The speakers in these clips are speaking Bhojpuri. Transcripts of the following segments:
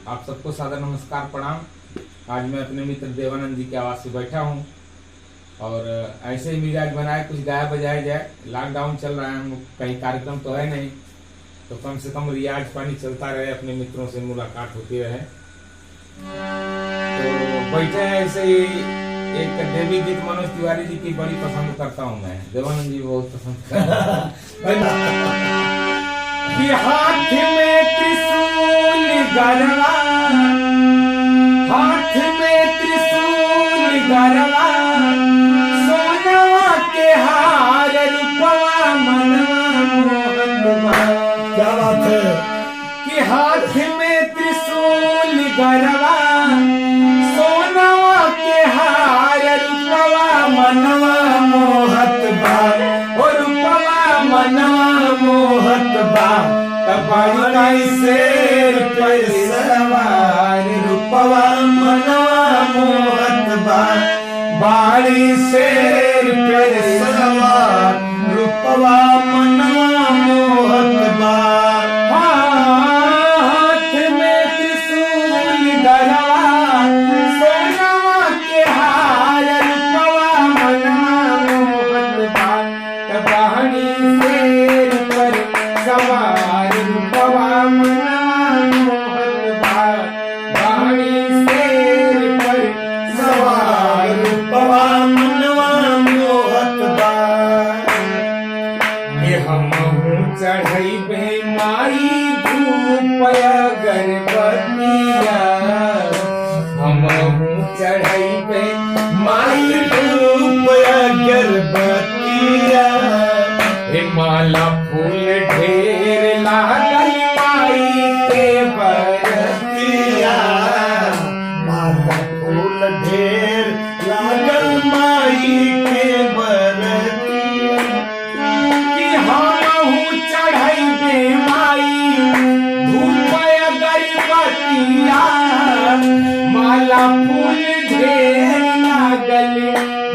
आप सबको सादर नमस्कार प्रणाम। आज मैं अपने मित्र देवानंद जी के आवास से बैठा हूँ और ऐसे ही मिजाज बनाए कुछ गाया बजाया जाए। लॉकडाउन चल रहा है, हम कहीं कार्यक्रम तो है नहीं, तो कम से कम रियाज पानी चलता रहे, अपने मित्रों से मुलाकात होती रहे। तो बैठे हैं ऐसे ही। एक देवी गीत मनोज तिवारी जी की बड़ी पसंद करता हूँ मैं, देवानंद जी बहुत पसंद करता कि हाथ में त्रिशूल गरवा, हाथ में त्रिशूल गरवा, सोनवा के हार रूपवा मनवा मोहतवा। क्या बात है कि हाथ में त्रिशूल गरवा, सोनवा के हार रूपवा मनवा मोहतवा, और रूपवा मनवा मोहतवा। तबाड़ी शेर पर सवार रूपवा मनवा मोहतवा, बाड़ी शेर पर सवार रूपवा मनवा मोहतवा। हाथ में त्रिशूल गरवा, सोनवा के हार रूपवा मनवा मोहतवा। तबाड़ी शेर पर सवार रूपवा मनवा मोहतवा, बाड़ी शेर पर सवार रूपवा मनवा मोहतवा। ये हमहू चढ़ैबे माई धूप अगरबत्तिया, हमहू चढ़ैबे माई धूप अगरबत्तिया। हे माला फूल ढेर लागल माई के बरतिया, माला फूल ढेर लागल माई के बरतिया। कि हमहू चढ़ैबे माई धूप अगरबत्तिया, माला फूल ढेर लागल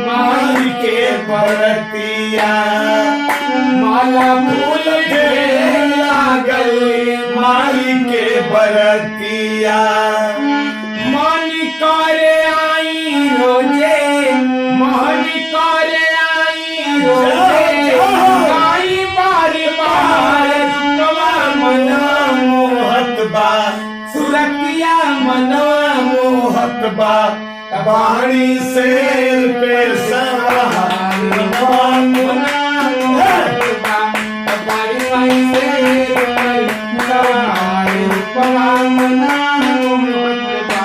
माई के बरतिया, माला फूल ढेर लागल माई के बरतिया। मन करे आई रोजे, मन करे आई रोजे, गाई बार बार रूपवा मनवा मोहतवा, सुरतिया मनवा मोहतवा। बाड़ी शेर पे सवार रूपवा मनवा मोहतवा। बाड़ी शेर पर सवार रूपवा मनवा मोहतवा।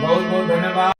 बहुत बहुत धन्यवाद।